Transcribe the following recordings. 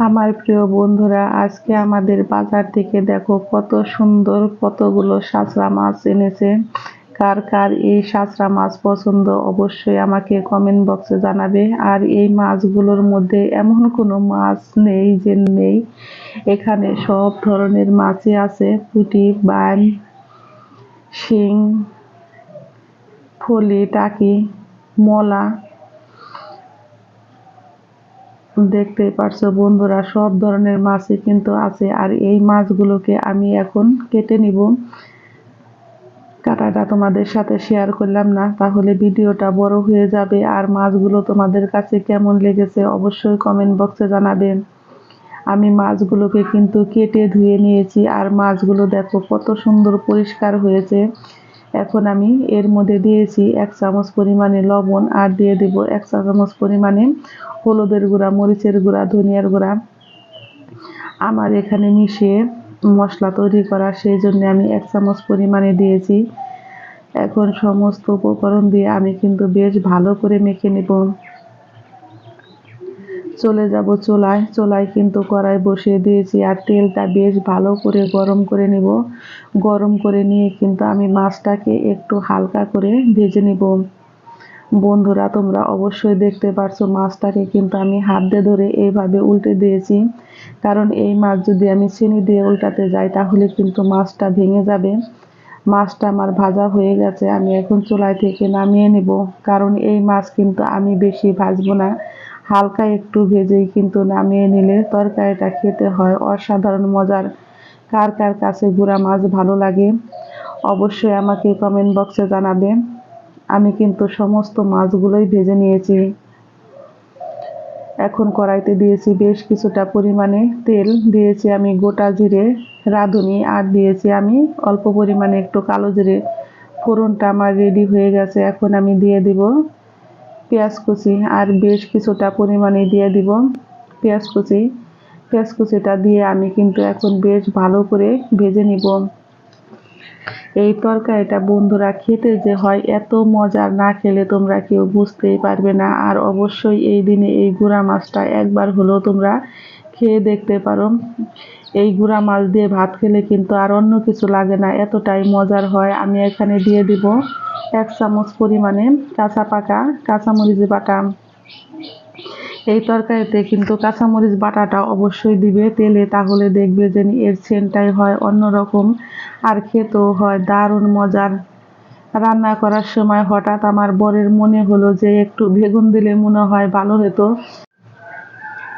আমার প্রিয় বন্ধুরা, আজকে আমাদের বাজার থেকে দেখো কত সুন্দর কতগুলো শাঁচরা মাছ এনেছে। কার কার এই শাঁচরা মাছ পছন্দ অবশ্যই আমাকে কমেন্ট বক্সে জানাবে। আর এই মাছগুলোর মধ্যে এমন কোনো মাছ নেই যে নেই, এখানে সব ধরনের মাছই আছে। পুঁটি, বাইম, শিং, ফলি, টাকি, মলা, দেখতেই পারছো বন্ধুরা, সব ধরনের মাছই কিন্তু আছে। আর এই মাছগুলোকে আমি এখন কেটে নিব। কাটাটা তোমাদের সাথে শেয়ার করলাম না, তাহলে ভিডিওটা বড় হয়ে যাবে। আর মাছগুলো তোমাদের কাছে কেমন লেগেছে অবশ্যই কমেন্ট বক্সে জানাবেন। আমি মাছগুলোকে কিন্তু কেটে ধুয়ে নিয়েছি, আর মাছগুলো দেখো কত সুন্দর পরিষ্কার হয়েছে। এখন আমি এর মধ্যে দিয়েছি 1 চামচ পরিমাণে লবণ, আর দিয়ে দেব 1 চা চামচ পরিমাণে হলুদের গুঁড়া, মরিচের গুঁড়া, ধনিয়ার গুঁড়া। আমার এখানে মিশিয়ে মশলা তৈরি করা, সেই জন্য আমি 1 চামচ পরিমাণে দিয়েছি। এখন সমস্ত উপকরণ দিয়ে আমি কিন্তু বেশ ভালো করে মেখে নেব। চলে যাব চুলায়। চুলায় কিন্তু কড়াই বসিয়ে দিয়েছি, আর তেলটা বেশ ভালো করে গরম করে নেব। গরম করে নিয়ে কিন্তু আমি মাছটাকে একটু হালকা করে ভেজে নেব। বন্ধুরা, তোমরা অবশ্যই দেখতে পারছো মাছটাকে কিন্তু আমি হাত দিয়ে ধরে এইভাবে উল্টে দিয়েছি, কারণ এই মাছ যদি আমি চিনি দিয়ে উল্টাতে যাই তাহলে কিন্তু মাছটা ভেঙে যাবে। মাছটা আমার ভাজা হয়ে গেছে, আমি এখন চুলায় থেকে নামিয়ে নেব। কারণ এই মাছ কিন্তু আমি বেশি ভাজবো না, হালকা একটু ভেজেই কিন্তু নামিয়ে নিলে তরকারিটা খেতে হয় অসাধারণ মজার। কার কার কাছে গুঁড়া মাছ ভালো লাগে অবশ্যই আমাকে কমেন্ট বক্সে জানাবে। আমি কিন্তু সমস্ত মাছগুলোই ভেজে নিয়েছি। এখন কড়াইতে দিয়েছি বেশ কিছুটা পরিমাণে তেল, দিয়েছি আমি গোটা জিরে, রাঁধুনি, আর দিয়েছি আমি অল্প পরিমাণে একটু কালো জিরে। ফোড়নটা আমার রেডি হয়ে গেছে। এখন আমি দিয়ে দিব পেঁয়াজ কুচি, আর বেশ কিছুটা পরিমাণে দিয়ে দিব পেঁয়াজ কুচি। পেঁয়াজ কুচিটা দিয়ে আমি কিন্তু এখন বেশ ভালো করে ভেজে নিব। এই তরকারিটা বন্ধুরা খেতে যে হয় এত মজার, না খেলে তোমরা কেউ বুঝতেই পারবে না। আর অবশ্যই এই দিনে এই গুঁড়া মাছটা একবার হলেও তোমরা খেয়ে দেখতে পারো। এই গুঁড়া মাছ দিয়ে ভাত খেলে কিন্তু আর অন্য কিছু লাগে না, এতটাই মজার হয়। আমি এখানে দিয়ে দিব 1 চামচ পরিমাণে কাঁচা পাকা কাঁচামরিচ বাটা। এই তরকারিতে কিন্তু কাঁচামরিচ বাটাটা অবশ্যই দিবে তেলে, তাহলে দেখবে যে এর সেন্টটাই হয় অন্যরকম, আর খেতেও হয় দারুণ মজার। রান্না করার সময় হঠাৎ আমার বরের মনে হলো যে একটু বেগুন দিলে মনে হয় ভালো হতো,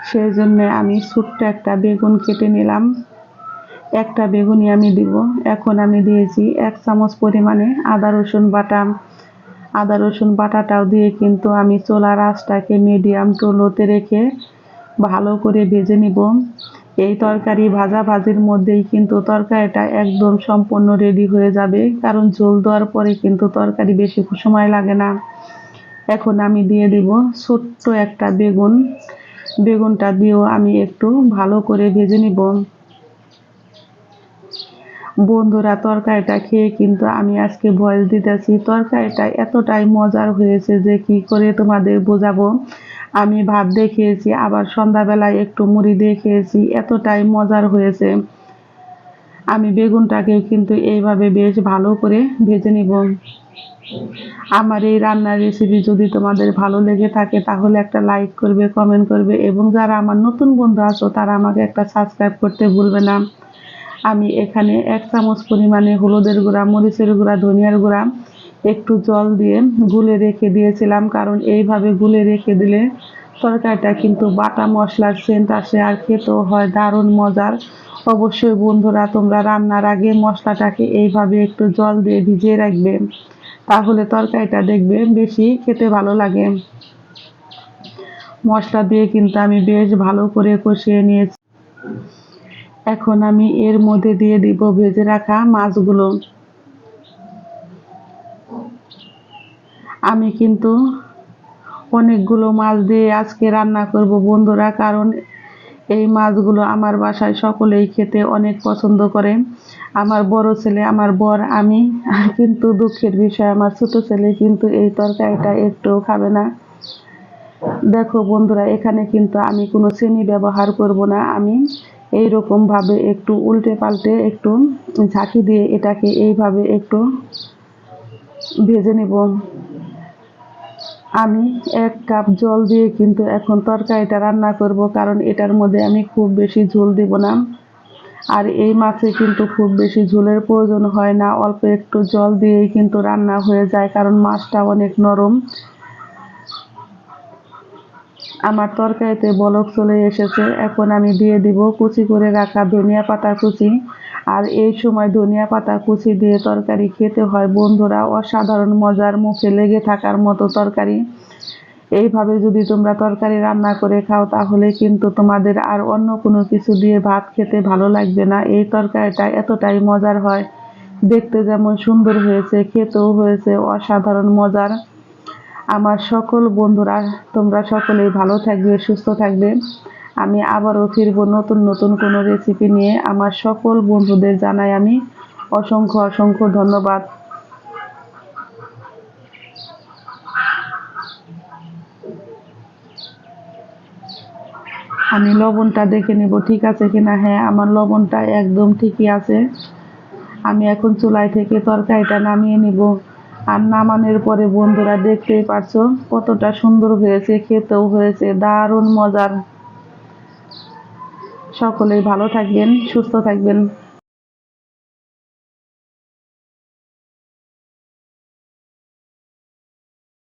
সেই জন্য আমি ছোট্ট একটা বেগুন কেটে নিলাম। একটা বেগুনই আমি দিব। এখন আমি দিয়েছি 1 চামচ পরিমাণে আদা রসুন বাটা। আদা রসুন বাটাটাও দিয়ে কিন্তু আমি চুলার আঁচটাকে মিডিয়াম টু লোতে রেখে ভালো করে ভেজে নিব। এই তরকারি ভাজির মধ্যেই কিন্তু তরকারিটা একদম সম্পূর্ণ রেডি হয়ে যাবে, কারণ ঝোল দেওয়ার পরে কিন্তু তরকারি বেশি সময় লাগে না। এখন আমি দিয়ে দিব ছোট্ট একটা বেগুন। বেগুনটা দিয়েও আমি একটু ভালো করে ভেজে নিব। বন্ধুরা, তরকারিটা খেয়ে কিন্তু আমি আজকে ভয়েস দিতেছি। তরকারিটা এতটাই মজার হয়েছে যে কি করে তোমাদের বোঝাবো। আমি ভাত দিয়ে খেয়েছি, আবার সন্ধ্যাবেলায় একটু মুড়ি দিয়ে খেয়েছি, এতটাই মজার হয়েছে। আমি বেগুনটাকেও কিন্তু এইভাবে বেশ ভালো করে ভেজে নিব। আমার এই রান্নার রেসিপি যদি তোমাদের ভালো লেগে থাকে তাহলে একটা লাইক করবে, কমেন্ট করবে, এবং যারা আমার নতুন বন্ধু আছো তারা আমাকে একটা সাবস্ক্রাইব করতে ভুলবে না। আমি এখানে 1 চামচ পরিমাণে হলুদের গুঁড়া, মরিচের গুঁড়া, ধনিয়ার গুঁড়া একটু জল দিয়ে গুলে রেখে দিয়েছিলাম, কারণ এইভাবে গুলে রেখে দিলে তরকারিটা কিন্তু বাটা মশলার সেন্ট আসে, আর খেতেও হয় দারুণ মজার। অবশ্যই বন্ধুরা, তোমরা রান্নার আগে মশলাটাকে এইভাবে একটু জল দিয়ে ভিজিয়ে রাখবে, তাহলে তরকারিটা দেখবে বেশি খেতে ভালো লাগে। মশলা দিয়ে কিন্তু আমি বেশ ভালো করে কষিয়ে নিয়েছি। এখন আমি এর মধ্যে দিয়ে দিব ভেজে রাখা মাছগুলো। আমি কিন্তু অনেকগুলো মাছ দিয়ে আজকে রান্না করব বন্ধুরা, কারণ এই মাছগুলো আমার বাসায় সকলেই খেতে অনেক পছন্দ করে। আমার বড় ছেলে, আমার বর, আমি। কিন্তু দুঃখের বিষয় আমার ছোট ছেলে কিন্তু এই তরকারিটা একটুও খাবে না। দেখো বন্ধুরা, এখানে কিন্তু আমি কোনো চিনি ব্যবহার করব না। আমি এইরকম ভাবে একটু উল্টে পাল্টে একটু ঝাঁকি দিয়ে এটাকে এইভাবে একটু ভেজে নেব। আমি 1 কাপ জল দিয়ে কিন্তু এখন তরকারিটা রান্না করব, কারণ এটার মধ্যে আমি খুব বেশি ঝোল দেব না। আর এই মাছে কিন্তু খুব বেশি ঝোলের প্রয়োজন হয় না, অল্প একটু জল দিয়েই কিন্তু রান্না হয়ে যায়, কারণ মাছটা অনেক নরম। আমার তরকারিতে বলক চলে এসেছে, এখন আমি দিয়ে দিব কুচি করে রাখা ধনিয়া পাতা কুচি। আর এই সময় ধনিয়া পাতা কুচি দিয়ে তরকারি খেতে হয় বন্ধুরা অসাধারণ মজার, মুখে লেগে থাকার মতো তরকারি। এইভাবে যদি তোমরা তরকারি রান্না করে খাও তাহলে কিন্তু তোমাদের আর অন্য কোনো কিছু দিয়ে ভাত খেতে ভালো লাগবে না। এই তরকারিটা এতটাই মজার হয়, দেখতে যেমন সুন্দর হয়েছে, খেতেও হয়েছে অসাধারণ মজার। আমার সকল বন্ধুরা, তোমরা সকলেই ভালো থাকবে, সুস্থ থাকবে। আমি আবারও ফিরবো নতুন নতুন কোনো রেসিপি নিয়ে। আমার সকল বন্ধুদের জানাই আমি অসংখ্য অসংখ্য ধন্যবাদ। আমি লবণটা দেখে নিব ঠিক আছে কিনা। হ্যাঁ, আমার লবণটা একদম ঠিকই আছে। আমি এখন চুলায় থেকে তরকারিটা নামিয়ে নিব। আর নামানোর পরে বন্ধুরা দেখতেই পারছো কতটা সুন্দর হয়েছে, খেতেও হয়েছে দারুণ মজার। সকলেই ভালো থাকবেন, সুস্থ থাকবেন।